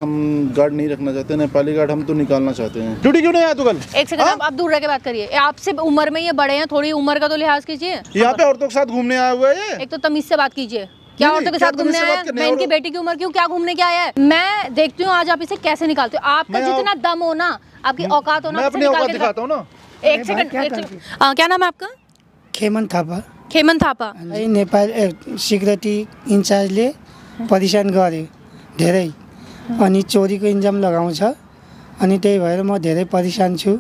हम गार्ड नहीं रखना चाहते, नेपाली गार्ड हम तो निकालना चाहते हैं। ड्यूटी क्यों नहीं आया तू कल? एक सेकंड, आप दूर रह के बात करिए। आपसे उम्र में ये बड़े हैं, थोड़ी उम्र का तो लिहाज कीजिए। यहाँ पे औरतों के साथ घूमने आया हुआ है। एक तो तमीज से बात कीजिए। क्या औरतों के साथ घूमने आया है? मैं इनकी बेटी की उम्र क्यों, क्या घूमने क्या आया है? मैं देखती हूँ आज आप इसे कैसे निकालते हो। आपका जितना दम हो ना, आपकी औकात हो ना, मैं अपनी औकात दिखाता हूँ ना। एक सेकंड, क्या नाम है आपका? खेमन थापा। खेमन थापा। नेपाल सिक्युरिटी इन्चार्जले परेशान गरे धेरै, अनि चोरीको इन्जाम लगाउँछ, अनि त्यही भएर म धेरै परेशान छु।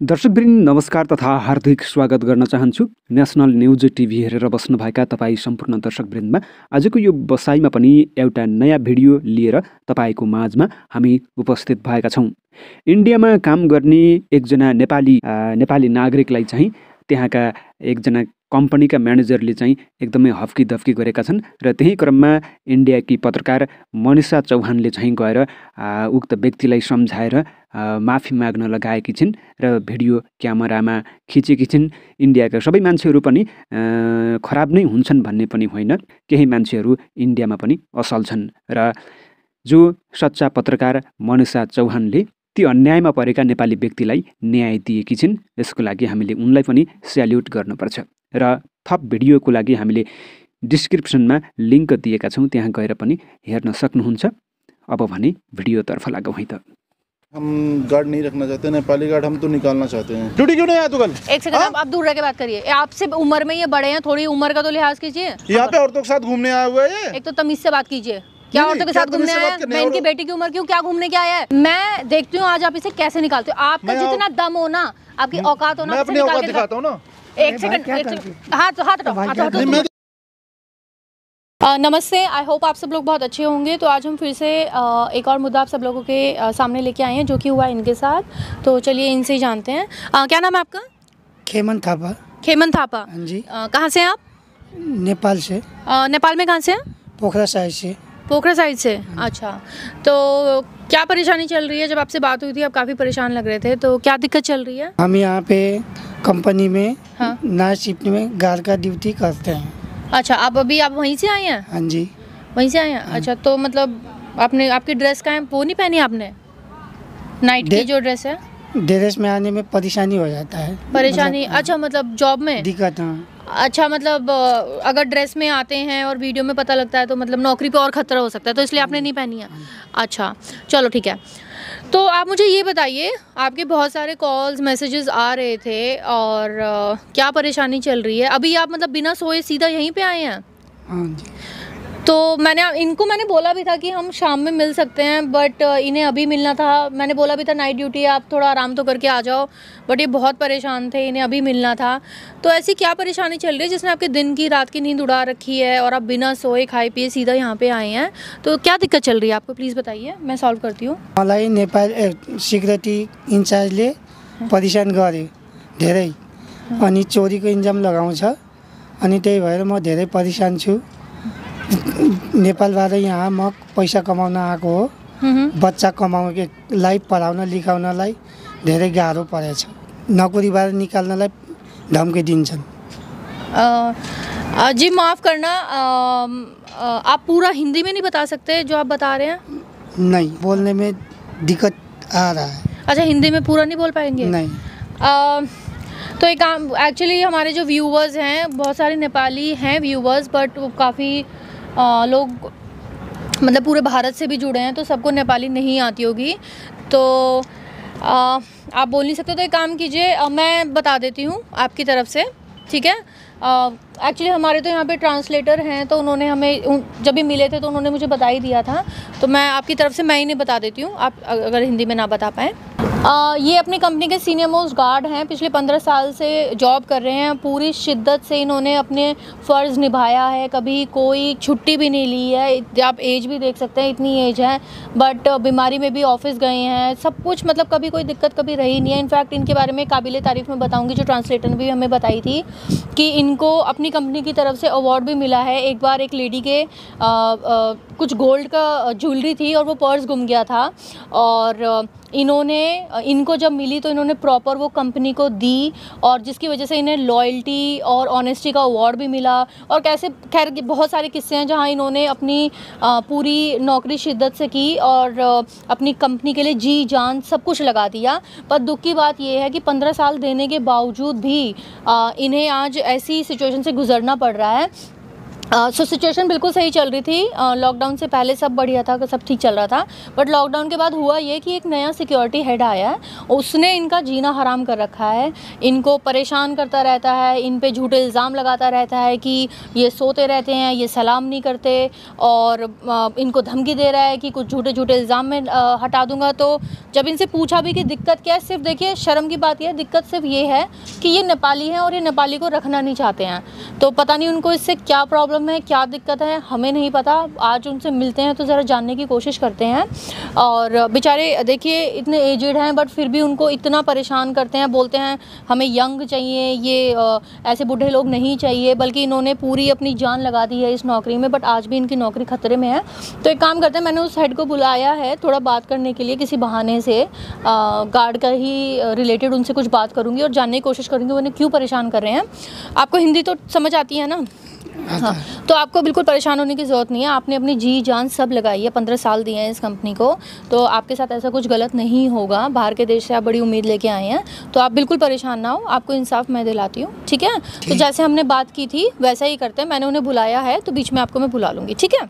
दर्शकवृन्द नमस्कार तथा हार्दिक स्वागत गर्न चाहन्छु। नेसनल न्युज टिभी हेरेर बस्नुभएका तपाईँ सम्पूर्ण दर्शकवृन्दमा आजको यो बसाइमा पनि एउटा नयाँ भिडियो लिएर तपाईँको माझमा हामी उपस्थित भएका छौँ। इन्डियामा काम गर्ने एकजना नेपाली नागरिकलाई चाहिँ त्यहाँका एकजना कम्पनीका म्यानेजरले चाहिँ एकदमै हप्की दफ्की गरेका छन् र त्यही क्रममा इन्डियाकी पत्रकार मनिषा चौहानले चाहिँ गएर उक्त व्यक्तिलाई सम्झाएर माफी माग्न लगाएकी छिन् र भिडियो क्यामेरामा खिचेकी छिन्। इन्डियाका सबै मान्छेहरू पनि खराब नै हुन्छन् भन्ने पनि होइन, केही मान्छेहरू इन्डियामा पनि असल छन् र जो सच्चा पत्रकार मनिषा चौहानले ती अन्यायमा परेका नेपाली व्यक्तिलाई न्याय दिएकी छिन्। यसको लागि हामीले उनलाई पनि स्याल्युट गर्नुपर्छ र थप भिडियोको लागि हामीले डिस्क्रिप्सनमा लिङ्क दिएका छौँ, त्यहाँ गएर पनि हेर्न सक्नुहुन्छ। अब भने भिडियोतर्फ लागौँ है त। हम गार्ड नहीं रखना चाहते, नेपाली गार्ड हम तो निकालना चाहते हैं। ड्यूटी क्यों नहीं आया तू कल? एक सेकंड, आप दूर रह के बात करिए। आपसे उम्र में ये बड़े हैं, थोड़ी उम्र का तो लिहाज कीजिए। यहाँ पे औरतों के साथ घूमने आया हुआ है। एक तो तमीज से बात कीजिए। क्या औरतों के साथ घूमने आया है? मैं इनकी बेटी की उम्र क्यों, क्या घूमने क्या आया है? मैं देखती हूँ आज आप इसे कैसे निकालते हो। आपका जितना दम हो ना, आपकी औकात हो ना, मैं अपनी औकात दिखाता हूँ ना। एक सेकंड, हाथ हटाओ। नमस्ते, आई होप आप सब लोग बहुत अच्छे होंगे। तो आज हम फिर से एक और मुद्दा आप सब लोगों के सामने लेके आए हैं जो कि हुआ इनके साथ। तो चलिए इनसे ही जानते हैं। क्या नाम है आपका? खेमन थापा। खेमन थापा जी। कहाँ से हैं आप? नेपाल से। नेपाल में कहाँ से हैं? पोखरा साइड से। पोखरा साइड से, अच्छा। तो क्या परेशानी चल रही है? जब आपसे बात हुई थी आप काफ़ी परेशान लग रहे थे, तो क्या दिक्कत चल रही है? हम यहाँ पे कंपनी में नाइट शिफ्ट में गार्ड का ड्यूटी करते हैं। अच्छा, आप वहीं से आए हैं? हाँ जी, वहीं से आए हैं। अच्छा, तो मतलब आपकी ड्रेस का है वो नहीं पहनी आपने? नाइट की जो ड्रेस है, ड्रेस में आने में परेशानी हो जाता है। परेशानी? अच्छा, मतलब जॉब में दिक्कत। हाँ। अच्छा, मतलब अगर ड्रेस में आते हैं और वीडियो में पता लगता है तो मतलब नौकरी पे और खतरा हो सकता है, तो इसलिए आपने नहीं पहनी है। अच्छा, चलो ठीक है। तो आप मुझे ये बताइए, आपके बहुत सारे कॉल्स मैसेजेस आ रहे थे और क्या परेशानी चल रही है? अभी आप मतलब बिना सोए सीधा यहीं पे आए हैं? हाँ जी। तो इनको मैंने बोला भी था कि हम शाम में मिल सकते हैं, बट इन्हें अभी मिलना था। मैंने बोला भी था नाइट ड्यूटी है, आप थोड़ा आराम तो करके आ जाओ, बट ये बहुत परेशान थे, इन्हें अभी मिलना था। तो ऐसी क्या परेशानी चल रही है जिसने आपके दिन की रात की नींद उड़ा रखी है और आप बिना सोए खाए पिए सीधा यहाँ पे आए हैं? तो क्या दिक्कत चल रही है आपको, प्लीज़ बताइए, मैं सॉल्व करती हूँ। मलाई नेपाल सिक्युरिटी इन्चार्जले परेशान गरे धेरै, अनि चोरीको इन्जाम लगाउँछ, अनि त्यही भएर म धेरै परेशान छु। नेपालबाट यहाँ म पैसा कमाउन आएको हो। बच्चा कमाउनलाई पढाउन लेखाउनलाई धेरै गाह्रो परेछ। नोकरीबाट निकाल्नलाई धम्की दिन्छन्। जी माफ़ करना, आप पूरा हिंदी में नहीं बता सकते जो आप बता रहे हैं? नहीं, बोलने में दिक्कत आ रहा है। अच्छा, हिंदी में पूरा नहीं बोल पाएंगे? नहीं। तो एक काम, एक्चुअली हमारे जो व्यूवर्स हैं, बहुत सारे नेपाली हैं व्यूवर्स, बट वो काफ़ी लोग मतलब पूरे भारत से भी जुड़े हैं, तो सबको नेपाली नहीं आती होगी, तो आप बोल नहीं सकते। तो एक काम कीजिए, मैं बता देती हूँ आपकी तरफ से, ठीक है? एक्चुअली हमारे तो यहाँ पे ट्रांसलेटर हैं, तो उन्होंने हमें जब भी मिले थे तो उन्होंने मुझे बता ही दिया था, तो मैं आपकी तरफ से मैं ही नहीं बता देती हूँ, आप अगर हिंदी में ना बता पाएँ। ये अपनी कंपनी के सीनियर मोस्ट गार्ड हैं, पिछले 15 साल से जॉब कर रहे हैं। पूरी शिद्दत से इन्होंने अपने फ़र्ज़ निभाया है, कभी कोई छुट्टी भी नहीं ली है। आप एज भी देख सकते हैं, इतनी एज है, बट बीमारी में भी ऑफिस गए हैं, सब कुछ, मतलब कभी कोई दिक्कत कभी रही नहीं है। इनफैक्ट इनके बारे में काबिल तारीफ़ मैं बताऊँगी, जो ट्रांसलेटर ने भी हमें बताई थी कि इनको अपनी कंपनी की तरफ से अवार्ड भी मिला है। एक बार एक लेडी के कुछ गोल्ड का ज्वेलरी थी और वो पर्स गुम गया था, और इन्होंने इनको जब मिली तो इन्होंने प्रॉपर वो कंपनी को दी, और जिसकी वजह से इन्हें लॉयल्टी और ऑनेस्टी का अवार्ड भी मिला। और कैसे, खैर बहुत सारे किस्से हैं जहाँ इन्होंने अपनी पूरी नौकरी शिद्दत से की और अपनी कंपनी के लिए जी जान सब कुछ लगा दिया। पर दुख की बात ये है कि 15 साल देने के बावजूद भी इन्हें आज ऐसी सिचुएशन से गुजरना पड़ रहा है। सो सिचुएशन बिल्कुल सही चल रही थी, लॉकडाउन से पहले सब बढ़िया था, सब ठीक चल रहा था। बट लॉकडाउन के बाद हुआ ये कि एक नया सिक्योरिटी हेड आया है, उसने इनका जीना हराम कर रखा है, इनको परेशान करता रहता है, इन पे झूठे इल्ज़ाम लगाता रहता है कि ये सोते रहते हैं, ये सलाम नहीं करते, और इनको धमकी दे रहा है कि कुछ झूठे झूठे इल्ज़ाम में हटा दूंगा। तो जब इनसे पूछा भी कि दिक्कत क्या है, सिर्फ देखिए शर्म की बात यह, दिक्कत सिर्फ ये है कि ये नेपाली हैं और ये नेपाली को रखना नहीं चाहते हैं। तो पता नहीं उनको इससे क्या प्रॉब्लम है, क्या दिक्कत है, हमें नहीं पता। आज उनसे मिलते हैं तो ज़रा जानने की कोशिश करते हैं। और बेचारे देखिए इतने एजेड हैं बट फिर भी उनको इतना परेशान करते हैं, बोलते हैं हमें यंग चाहिए, ये ऐसे बूढ़े लोग नहीं चाहिए, बल्कि इन्होंने पूरी अपनी जान लगा दी है इस नौकरी में, बट आज भी इनकी नौकरी खतरे में है। तो एक काम करते हैं, मैंने उस हेड को बुलाया है थोड़ा बात करने के लिए, किसी बहाने से गार्ड का ही रिलेटेड उनसे कुछ बात करूँगी और जानने की कोशिश करूँगी उन्हें क्यों परेशान कर रहे हैं। आपको हिंदी तो समझ आती है ना? हाँ, तो आपको बिल्कुल परेशान होने की ज़रूरत नहीं है। आपने अपनी जी जान सब लगाई है, 15 साल दिए हैं इस कंपनी को, तो आपके साथ ऐसा कुछ गलत नहीं होगा। बाहर के देश से आप बड़ी उम्मीद लेके आए हैं, तो आप बिल्कुल परेशान ना हो, आपको इंसाफ मैं दिलाती हूँ, ठीक है? तो जैसे हमने बात की थी वैसा ही करते हैं, मैंने उन्हें बुलाया है तो बीच में आपको मैं बुला लूँगी, ठीक है?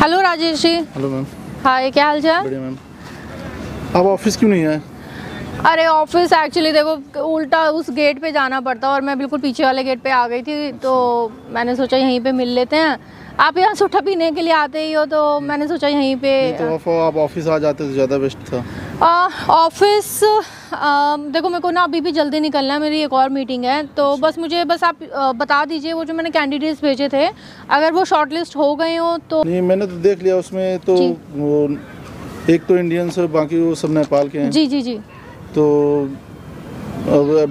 Hello Rajesh ji. Hello ma'am. Hi, क्या हाल चाल? बढ़िया मैम। आप ऑफिस क्यों नहीं आए? अरे ऑफिस एक्चुअली देखो उल्टा उस गेट पे जाना पड़ता और मैं बिल्कुल पीछे वाले गेट पे आ गई थी, तो मैंने सोचा यहीं पे मिल लेते हैं। आप यहाँ सुट्ठा पीने के लिए आते ही हो तो मैंने सोचा यहीं पे। तो आप ऑफिस आ जाते तो ज़्यादा बेस्ट था। ऑफिस देखो मेरे को ना अभी भी जल्दी निकलना है, मेरी एक और मीटिंग है, तो बस मुझे आप बता दीजिए वो जो मैंने कैंडिडेट्स भेजे थे अगर वो शॉर्टलिस्ट हो गए हो तो। नहीं, मैंने तो देख लिया उसमें तो वो एक तो इंडियंस है, बाकी वो सब नेपाल के हैं। जी जी जी। तो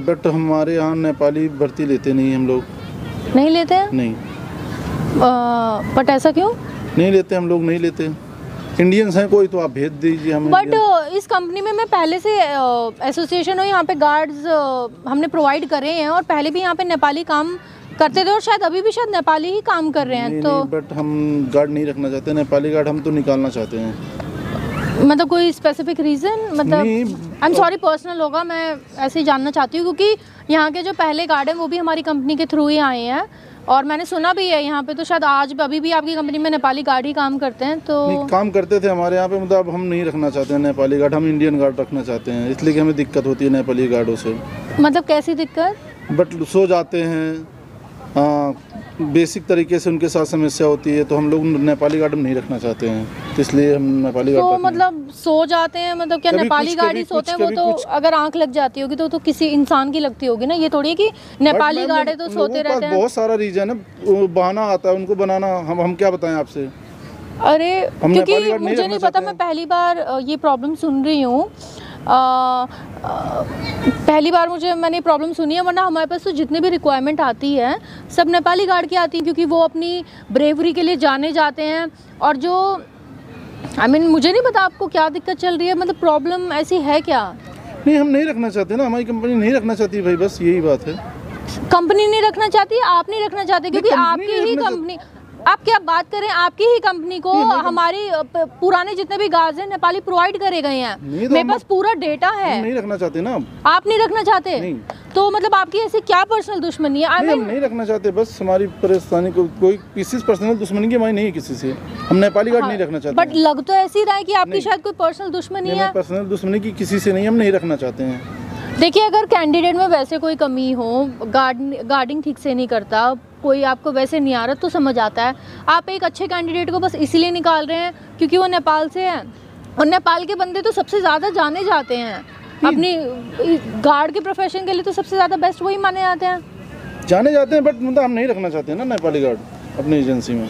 बट हमारे यहाँ नेपाली भर्ती लेते नहीं, हम लोग नहीं लेते हैं। नहीं, बट ऐसा क्यों? नहीं लेते, हम लोग नहीं लेते। इंडियंस हैं कोई तो आप भेज दीजिए हमें। बट इस कंपनी में मैं पहले से एसोसिएशन हो, यहाँ पे गार्ड्स हमने प्रोवाइड करे हैं और पहले भी यहाँ पे नेपाली काम करते थे और शायद अभी भी शायद नेपाली ही काम कर रहे हैं। नहीं, तो बट हम गार्ड नहीं रखना चाहते, नेपाली गार्ड हम तो निकालना चाहते हैं। मतलब कोई स्पेसिफिक रीज़न? मतलब आई एम सॉरी, पर्सनल होगा, मैं ऐसे ही जानना चाहती हूँ क्योंकि यहाँ के जो पहले गार्ड हैं वो भी हमारी कंपनी के थ्रू ही आए हैं और मैंने सुना भी है यहाँ पे तो शायद आज अभी भी आपकी कंपनी में नेपाली गार्ड ही काम करते हैं। तो नहीं, काम करते थे हमारे यहाँ पे, मतलब हम नहीं रखना चाहते हैं नेपाली गार्ड, हम इंडियन गार्ड रखना चाहते हैं, इसलिए कि हमें दिक्कत होती है नेपाली गार्डों से। मतलब कैसी दिक्कत? बट सो जाते हैं, बेसिक तरीके से उनके साथ समस्या होती है, तो हम लोग नेपाली गार्ड नहीं रखना चाहते हैं, तो इसलिए हम नेपाली गार्ड। तो मतलब सो जाते हैं, मतलब क्या नेपाली गार्ड ही सोते हैं? वो तो अगर आंख लग जाती होगी तो किसी इंसान की लगती होगी ना, ये थोड़ी है कि नेपाली गार्ड है तो सोते रहते हैं। बहुत सारा रीजन है, बहाना आता है उनको बनाना, हम क्या बताएं आपसे। अरे क्योंकि मुझे नहीं पता, मैं पहली बार ये प्रॉब्लम सुन रही हूँ, पहली बार मैंने प्रॉब्लम सुनी है, वरना हमारे पास तो जितने भी रिक्वायरमेंट आती है सब नेपाली गार्ड की आती है क्योंकि वो अपनी ब्रेवरी के लिए जाने जाते हैं। और जो मुझे नहीं पता आपको क्या दिक्कत चल रही है, मतलब प्रॉब्लम ऐसी है क्या? नहीं, हम नहीं रखना चाहते ना, हमारी कंपनी नहीं रखना चाहती भाई, बस यही बात है। कंपनी नहीं रखना चाहती, आप नहीं रखना चाहते क्योंकि आपकी ही कंपनी, आप क्या बात करें, आपकी ही कंपनी को हमारी पुराने जितने भी गार्ड्स हैं नेपाली प्रोवाइड करे गए हैं, मेरे पास पूरा डेटा है। नहीं रखना चाहते ना आप नहीं रखना चाहते? नहीं। तो मतलब आपकी ऐसी क्या पर्सनल दुश्मनी है? हम नहीं रखना चाहते, बस हमारी परेशानी को कोई किसी पर्सनल दुश्मनी की हमारी नहीं है किसी से, हम नेपाली गार्ड नहीं रखना चाहते। बट लग तो ऐसी रहा है कि आपकी शायद कोई पर्सनल दुश्मनी है। पर्सनल दुश्मनी की किसी से नहीं, हम नहीं रखना चाहते हैं। देखिए अगर कैंडिडेट में वैसे कोई कमी हो, गार्डिंग ठीक से नहीं करता, कोई आपको वैसे नहीं आ रहा तो समझ आता है। आप एक अच्छे कैंडिडेट को बस इसीलिए निकाल रहे हैं क्योंकि वो नेपाल से है और नेपाल के बंदे तो सबसे ज़्यादा जाने जाते हैं अपनी गार्ड के प्रोफेशन के लिए, तो सबसे ज़्यादा बेस्ट वही माने जाते हैं, जाने जाते हैं। बट मतलब हम नहीं रखना चाहते हैं ना नेपाली गार्ड अपनी एजेंसी में,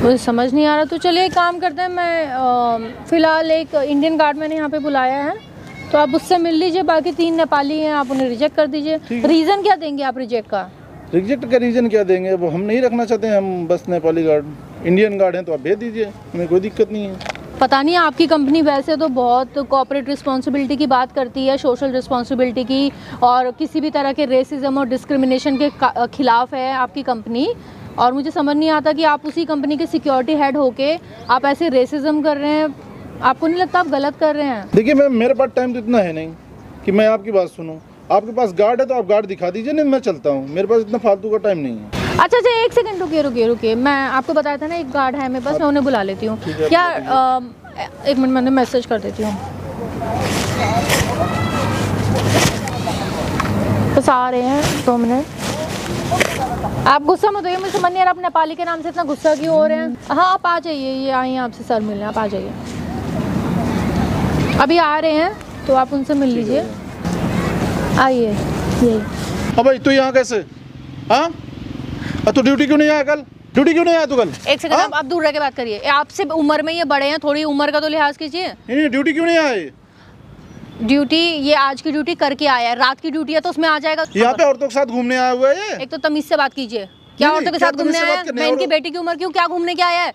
मुझे समझ नहीं आ रहा। तो चलिए एक काम करते हैं, मैं फ़िलहाल एक इंडियन गार्ड मैंने यहाँ पे बुलाया है तो आप उससे मिल लीजिए, बाकी 3 नेपाली हैं, आप उन्हें रिजेक्ट कर दीजिए। रीज़न क्या देंगे आप रिजेक्ट का? रिजेक्ट का रीज़न क्या देंगे, वो हम नहीं रखना चाहते हैं, हम बस नेपाली गार्ड, इंडियन गार्ड हैं तो आप भेज दीजिए, हमें कोई दिक्कत नहीं है। पता नहीं आपकी कंपनी वैसे तो बहुत कॉर्पोरेट रिस्पॉन्सिबिलिटी की बात करती है, सोशल रिस्पॉन्सिबिलिटी की, और किसी भी तरह के रेसिज्म और डिस्क्रिमिनेशन के खिलाफ है आपकी कंपनी। और मुझे समझ नहीं आता कि आप उसी कंपनी के सिक्योरिटी हेड होके आप ऐसे रेसिज्म कर रहे हैं। आपको नहीं लगता आप गलत कर रहे हैं? देखिए मैम, मेरे पास टाइम तो इतना है नहीं कि मैं आपकी बात सुनूं। आपके पास गार्ड है तो आप गार्ड दिखा दीजिए, नहीं मैं चलता हूँ, मेरे पास इतना फालतू का टाइम नहीं है। अच्छा, एक सेकंड रुकिए। मैं आपको बताया था ना एक गार्ड है मेरे पास, मैं उन्हें बुला लेती हूँ। क्या एक मिनट, मैंने मैसेज कर देती हूँ। बस आ रहे हैं, 2 मिनट। आप गुस्सा मत होइए, मुझे समझ नहीं आ रहा आप नेपाली के नाम से इतना गुस्सा क्यों हो रहे हैं। हाँ आप आ जाइए, ये आई हैं आपसे सर मिलने, आप आ जाइए, अभी आ रहे हैं तो आप उनसे मिल लीजिए। आइए यही। हाँ भाई, तू यहाँ कैसे? हाँ तो ड्यूटी क्यों नहीं आया कल? ड्यूटी क्यों नहीं आया तू कल? एक सेकंड, आप दूर रह के बात करिए। आपसे उम्र में ये बड़े हैं, थोड़ी उम्र का तो लिहाज कीजिए। नहीं, ड्यूटी क्यों नहीं आए? ड्यूटी ये आज की ड्यूटी करके आया है, रात की ड्यूटी है तो उसमें आ जाएगा। यहाँ पे औरतों के साथ घूमने आया हुआ है ये? एक तो तमीज से बात कीजिए। क्या औरतों के साथ घूमने आया है? मैं इनकी बेटी की उम्र क्यों, क्या घूमने क्या आया है?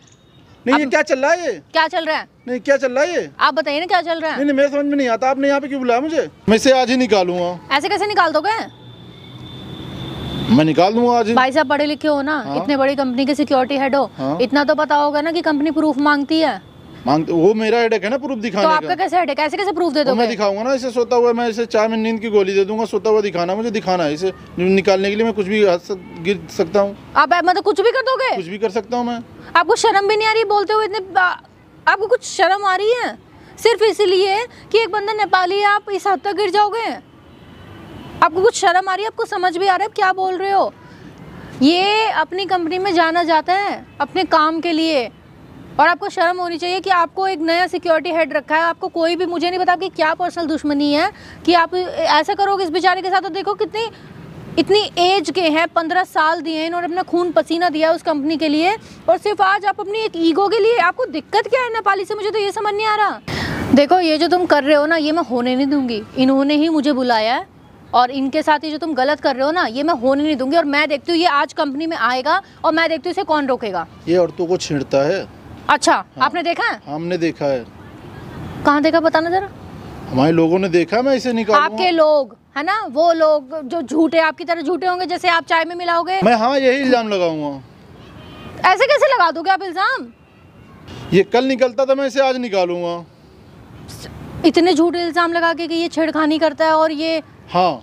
नहीं, ये क्या चल रहा है? ये क्या चल रहा है? नहीं, क्या चल रहा है ये? आप बताइए ना क्या चल रहा है। नहीं, मेरे समझ में नहीं आता, आपने यहाँ पे क्यों बुलाया मुझे? मैं इसे आज ही निकालूंगा। ऐसे कैसे निकाल दोगे? मैं निकाल दूंगा आज ही। भाई साहब पढ़े लिखे हो ना, इतने बड़ी कंपनी के सिक्योरिटी हेड हो, इतना तो पता होगा ना कि कंपनी प्रूफ मांगती है। मांगते, वो मेरा हेडेक है ना प्रूफ दिखाने तो का। आपका कैसे हेडेक, ऐसे कैसे प्रूफ दे दोगे? मैं दिखाऊंगा ना, इसे सोता हुआ, मैं इसे चाय में नींद की गोली दे दूंगा, सोता हुआ दिखाना, मुझे दिखाना है। इसे निकालने के लिए मैं कुछ भी गिर सकता हूँ। आप मतलब कुछ भी कर दोगे? कुछ भी कर सकता हूँ मैं। आपको शर्म भी नहीं आ रही बोलते हुए? इतने आपको कुछ शर्म आ रही है? सिर्फ इसलिए कि एक बंदा नेपाली है आप इस हद तक गिर जाओगे? आपको कुछ शर्म आ रही है? आपको समझ भी आ रहा है क्या बोल रहे हो? ये अपनी कंपनी में जाना जाता है अपने काम के लिए, और आपको शर्म होनी चाहिए कि आपको एक नया सिक्योरिटी हेड रखा है। आपको कोई भी, मुझे नहीं पता कि क्या पर्सनल दुश्मनी है कि आप ऐसा करोगे इस बेचारे के साथ। तो देखो कितनी इतनी एज के हैं, 15 साल दिए हैं इन्होंने, अपना खून पसीना दिया उस कंपनी के लिए, और सिर्फ आज आप अपनी एक ईगो के लिए। आपको दिक्कत क्या है नेपाली से, मुझे तो ये समझ नहीं आ रहा। देखो ये जो तुम कर रहे हो ना, ये मैं होने नहीं दूंगी। इन्होंने ही मुझे बुलाया है, और इनके साथ ही जो तुम गलत कर रहे हो ना, ये मैं होने नहीं दूंगी। और मैं देखती हूँ ये आज कंपनी में आएगा, और मैं देखती हूँ इसे कौन रोकेगा। ये औरतों को छेड़ता है। अच्छा हाँ, आपने देखा है? हमने देखा है। कहाँ देखा बताना जरा। हमारे लोगों ने देखा, मैं इसे निकालूंगा। आपके लोग है ना, वो लोग जो झूठे, आपकी तरह झूठे होंगे जैसे आप चाय में मिलाओगे। मैं हाँ यही इल्जाम लगाऊंगा। ऐसे कैसे लगा दोगे आप इल्जाम? ये कल निकलता था, मैं इसे आज निकालूंगा। इतने झूठे इल्जाम लगा के कि ये छेड़खानी करता है, और ये हाँ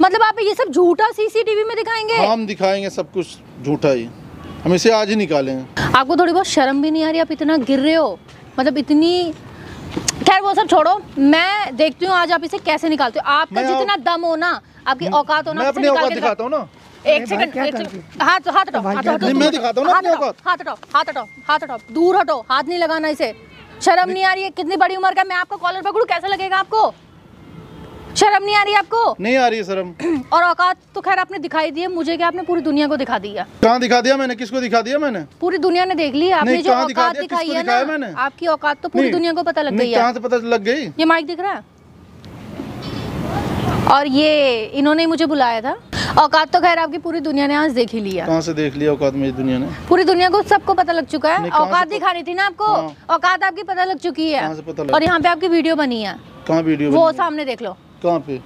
मतलब आप ये सब झूठा सीसीटीवी में दिखाएंगे? हाँ, हम दिखाएंगे सब कुछ झूठा ही, हम इसे आज ही निकालेंगे। आपको थोड़ी बहुत शर्म भी नहीं आ रही? आप इतना गिर रहे हो, मतलब इतनी। खैर वो सब छोड़ो, मैं देखती हूँ आज आप इसे कैसे निकालते हो। आपका जितना दम हो ना, आपकी औकात हो ना, मैं अपनी औकात दिखाता हूँ ना। एक सेकंड, हाथ हटाओ, मैं दिखाता हूँ ना अपनी औकात। हाथ हटाओ, दूर हटो, हाथ नहीं लगाना इसे। शर्म नहीं आ रही है? कितनी बड़ी उम्र का, मैं आपका कॉलर पकड़ूं कैसा लगेगा आपको? शर्म नहीं आ रही आपको? नहीं आ रही है शर्म। और औकात तो खैर आपने दिखाई दी है मुझे, क्या आपने पूरी दुनिया को दिखा दिया? कहाँ दिखा दिया मैंने? किसको दिखा दिया मैंने? पूरी दुनिया ने देख ली आपने जो औकात दिखाई है ना, मैंने? आपकी औकात तो पूरी दुनिया को पता लग गई है। कहाँ से पता लग गई? ये माइक दिख रहा है, और ये इन्होंने मुझे बुलाया था। औकात तो खैर आपकी पूरी दुनिया ने आज देख ही लिया। कहाँ से देख लिया औकात मेरी दुनिया ने? पूरी दुनिया को सबको पता लग चुका है। औकात दिखानी थी ना आपको, औकात आपकी पता लग चुकी है। और यहाँ पे आपकी वीडियो बनी है। कहाँ वीडियो? वो सामने देख लो। कहाँ पे?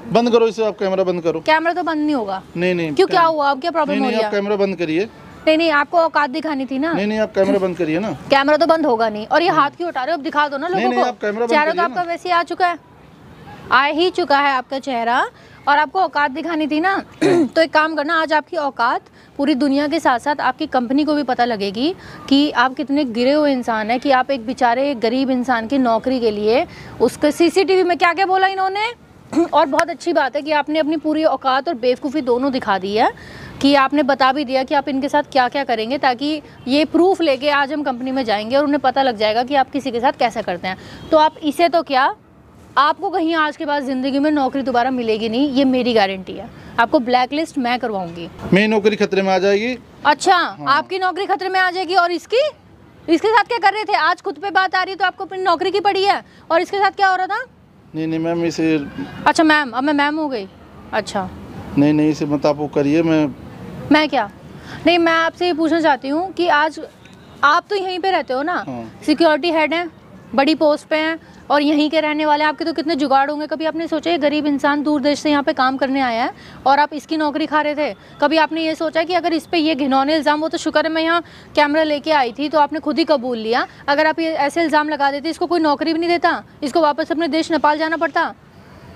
बंद करो इसे, आप कैमरा बंद करो। कैमरा तो बंद नहीं होगा। नहीं क्यों, क्या हुआ? अब क्या प्रॉब्लम हो रही है? आप कैमरा बंद करिए। नहीं, आपको औकात दिखानी थी ना। नहीं, आप कैमरा बंद करिए ना। कैमरा तो बंद होगा नहीं। और ये हाथ क्यों उठा रहे हो? अब दिखा दो ना लोगों को। चेहरा तो आपका वैसे आ चुका है, आ ही चुका है आपका चेहरा, और आपको औकात दिखानी थी ना। तो एक काम करना, आज आपकी औकात पूरी दुनिया के साथ साथ आपकी कंपनी को भी पता लगेगी कि आप कितने गिरे हुए इंसान हैं, कि आप एक बेचारे गरीब इंसान की नौकरी के लिए उसके सीसीटीवी में क्या क्या बोला इन्होंने। और बहुत अच्छी बात है कि आपने अपनी पूरी औकात और बेवकूफ़ी दोनों दिखा दी है, कि आपने बता भी दिया कि आप इनके साथ क्या क्या करेंगे, ताकि ये प्रूफ लेके आज हम कंपनी में जाएंगे और उन्हें पता लग जाएगा कि आप किसी के साथ कैसा करते हैं। तो आप इसे तो क्या, आपको कहीं आज के बाद ज़िंदगी में नौकरी दोबारा मिलेगी नहीं, ये मेरी गारंटी है। आपको ब्लैक लिस्ट मैं करवाऊंगी। मेरी नौकरी खतरे में आ जाएगी। अच्छा हाँ। आपकी नौकरी खतरे में आ जाएगी, और इसके साथ क्या कर रहे थे? आज खुद पे बात आ रही है तो आपको अपनी नौकरी की पड़ी है, और इसके साथ क्या हो रहा था? नहीं मैम, इसे। अच्छा मैम, अब मैं मैम हो गई। अच्छा नहीं नहीं, इसे मत आप वो करिए। मैं क्या नहीं, मैं आपसे ये पूछना चाहती हूँ कि आज आप तो यहीं पे रहते हो ना, हाँ। सिक्योरिटी हेड हैं, बड़ी पोस्ट पे हैं और यहीं के रहने वाले हैं, आपके तो कितने जुगाड़ होंगे। कभी आपने सोचा ये गरीब इंसान दूर देश से यहाँ पे काम करने आया है और आप इसकी नौकरी खा रहे थे? कभी आपने ये सोचा कि अगर इस पे ये घिनौने इल्ज़ाम, वो तो शुक्र है मैं यहाँ कैमरा लेके आई थी तो आपने खुद ही कबूल लिया, अगर आप ये ऐसे इल्ज़ाम लगा देते इसको कोई नौकरी भी नहीं देता, इसको वापस अपने देश नेपाल जाना पड़ता?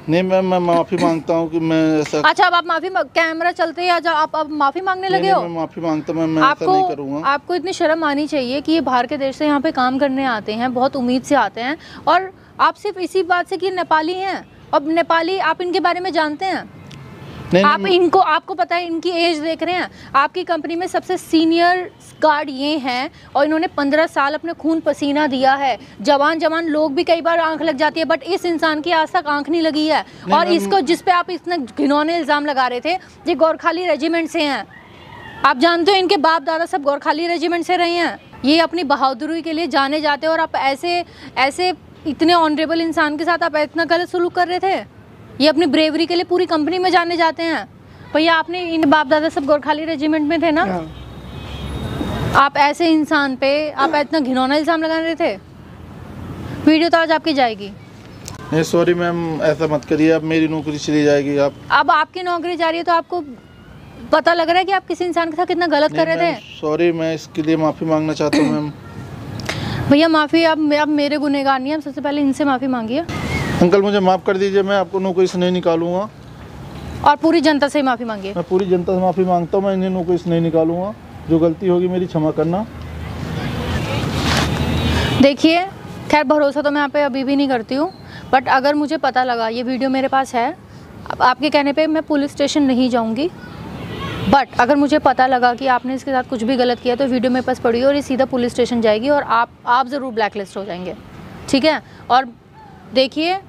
नहीं मैम, मैं माफ़ी मांगता हूँ कि मैं ऐसा। अच्छा, अब आप कैमरा चलते या आप अब माफ़ी मांगने लगे हो? मैं माफ़ी मांगता हूँ, मैं ऐसा नहीं करूँगा। आपको इतनी शर्म आनी चाहिए कि ये बाहर के देश से यहाँ पे काम करने आते हैं, बहुत उम्मीद से आते हैं, और आप सिर्फ इसी बात से कि नेपाली हैं। अब नेपाली, आप इनके बारे में जानते हैं? नहीं, आप इनको, आपको पता है इनकी एज देख रहे हैं? आपकी कंपनी में सबसे सीनियर गार्ड ये हैं और इन्होंने 15 साल अपने खून पसीना दिया है। जवान लोग भी कई बार आंख लग जाती है, बट इस इंसान की आज तक आंख नहीं लगी है। और इसको, जिस पे आप इतने घिनौने इल्ज़ाम लगा रहे थे, ये गोरखाली रेजिमेंट से हैं। आप जानते हो इनके बाप दादा सब गोरखाली रेजिमेंट से रहे हैं। ये अपनी बहादुरी के लिए जाने जाते हैं और आप ऐसे इतने ऑनरेबल इंसान के साथ आप इतना गलत सलूक कर रहे थे। ये अपनी ब्रेवरी के लिए पूरी कंपनी में जाने जाते हैं। भैया, आपने इन बाप दादा सब गोरखाली रेजिमेंट में थे ना? आप ऐसे इंसान पे आप इतना घिनौना इल्ज़ाम लगा रहे थे। वीडियो तो आज आपकी जाएगी। नहीं सॉरी मैम, ऐसा मत करिए, अब मेरी नौकरी चली जाएगी। अब आपकी नौकरी जा रही है तो आपको पता लग रहा है कि आप किसी इंसान के साथ कितना गलत कर रहे थे। सॉरी, मैं इसके लिए माफ़ी मांगना चाहता हूँ मैम। भैया माफ़ी, अब मेरे गुनहगार नहीं है, अब सबसे पहले इनसे माफ़ी मांगिए। अंकल मुझे माफ़ कर दीजिए, मैं आपको नौकरी से नहीं निकालूंगा। और पूरी जनता से माफ़ी मांगिए। मैं पूरी जनता से माफ़ी मांगता हूँ, मैं इन्हें नौकरी से नहीं निकालूंगा। जो गलती होगी मेरी क्षमा करना। देखिए, खैर भरोसा तो मैं आप पे अभी भी नहीं करती हूँ, बट अगर मुझे पता लगा, ये वीडियो मेरे पास है, अब आपके कहने पे मैं पुलिस स्टेशन नहीं जाऊँगी, बट अगर मुझे पता लगा कि आपने इसके साथ कुछ भी गलत किया तो वीडियो मेरे पास पड़ी है और ये सीधा पुलिस स्टेशन जाएगी और आप ज़रूर ब्लैक लिस्ट हो जाएंगे, ठीक है? और देखिए,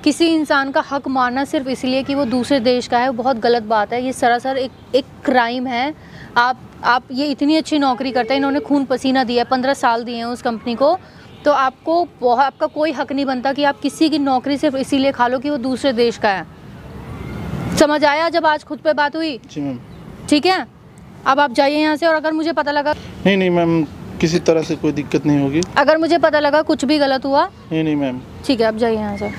किसी इंसान का हक मारना सिर्फ इसलिए कि वो दूसरे देश का है, वो बहुत गलत बात है। ये सरासर एक क्राइम है। आप ये इतनी अच्छी नौकरी करते हैं, इन्होंने खून पसीना दिया है, 15 साल दिए हैं उस कंपनी को, तो आपका कोई हक नहीं बनता कि आप किसी की नौकरी सिर्फ इसीलिए खा लो कि वो दूसरे देश का है। समझ आया जब आज खुद पे बात हुई? जी मैम। ठीक है, अब आप जाइए यहाँ से। और अगर मुझे पता लगा, नहीं मैम, किसी तरह से कोई दिक्कत नहीं होगी। अगर मुझे पता लगा कुछ भी गलत हुआ, नहीं मैम, ठीक है, आप जाइए यहाँ से।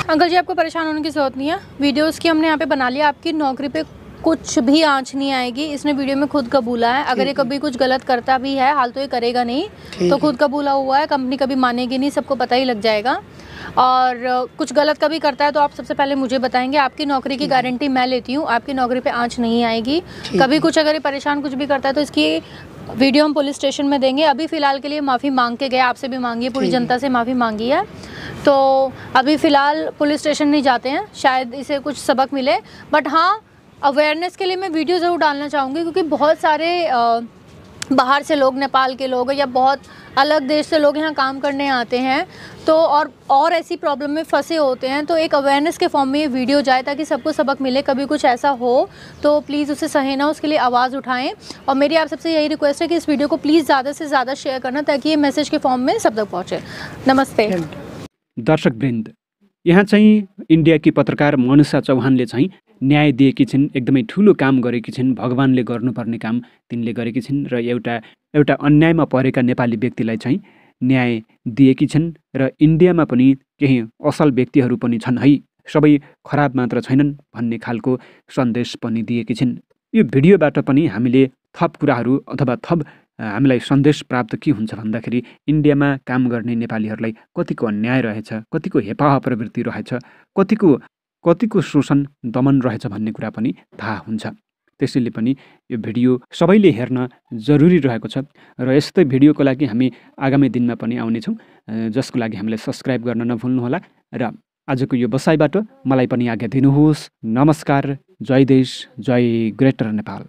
अंकल जी, आपको परेशान होने की ज़रूरत नहीं है। वीडियोस की हमने यहाँ पे बना लिया, आपकी नौकरी पे कुछ भी आंच नहीं आएगी। इसने वीडियो में खुद कबूला है। अगर ये कभी कुछ गलत करता भी है, हाल तो ये करेगा नहीं, तो खुद कबूला हुआ है, कंपनी कभी मानेगी नहीं, सबको पता ही लग जाएगा। और कुछ गलत कभी करता है तो आप सबसे पहले मुझे बताएंगे। आपकी नौकरी की गारंटी मैं लेती हूँ, आपकी नौकरी पे आंच नहीं आएगी। कभी कुछ अगर ये परेशान कुछ भी करता है तो इसकी वीडियो हम पुलिस स्टेशन में देंगे। अभी फ़िलहाल के लिए माफ़ी मांग के गए, आपसे भी मांगी है, पूरी जनता से माफ़ी मांगी है, तो अभी फ़िलहाल पुलिस स्टेशन नहीं जाते हैं, शायद इसे कुछ सबक मिले। बट हाँ, अवेयरनेस के लिए मैं वीडियो ज़रूर डालना चाहूँगी, क्योंकि बहुत सारे बाहर से लोग, नेपाल के लोग या बहुत अलग देश से लोग यहाँ काम करने आते हैं, तो और ऐसी प्रॉब्लम में फंसे होते हैं। तो एक अवेयरनेस के फॉर्म में ये वीडियो जाए ताकि सबको सबक मिले। कभी कुछ ऐसा हो तो प्लीज़ उसे सहे ना, उसके लिए आवाज़ उठाएं। और मेरी आप सबसे यही रिक्वेस्ट है कि इस वीडियो को प्लीज़ ज़्यादा से ज़्यादा शेयर करना, ताकि ये मैसेज के फॉर्म में सब तक पहुँचे। नमस्ते दर्शकवृन्द, यहाँ चाहिँ इन्डियाकी पत्रकार मनुषा चौहानले चाहिँ न्याय दिएकी छिन्, एकदमै ठुलो काम गरेकी छिन्, भगवानले गर्नुपर्ने काम तिनले गरेकी छिन् र एउटा अन्यायमा परेका नेपाली व्यक्तिलाई चाहिँ न्याय दिएकी छिन्। र इन्डियामा पनि केही असल व्यक्तिहरू पनि छन् है, सबै खराब मात्र छैनन् भन्ने खालको सन्देश पनि दिएकी छिन्। यो भिडियोबाट पनि हामीले थप कुराहरू अथवा थप हामीलाई सन्देश प्राप्त के हुन्छ भन्दाखेरि इन्डियामा काम गर्ने नेपालीहरूलाई कतिको अन्याय रहेछ, कतिको हेपाह प्रवृत्ति रहेछ, कतिको शोषण दमन रहेछ भन्ने कुरा पनि थाहा हुन्छ। त्यसैले पनि यो भिडियो सबैले हेर्न जरुरी रहेको छ। र यस्तै भिडियोको लागि हामी आगामी दिनमा पनि आउनेछौँ, जसको लागि हामीलाई सब्स्क्राइब गर्न नभुल्नुहोला। र आजको यो बसाइबाट मलाई पनि आज्ञा दिनुहोस्। नमस्कार, जय देश, जय ग्रेटर नेपाल।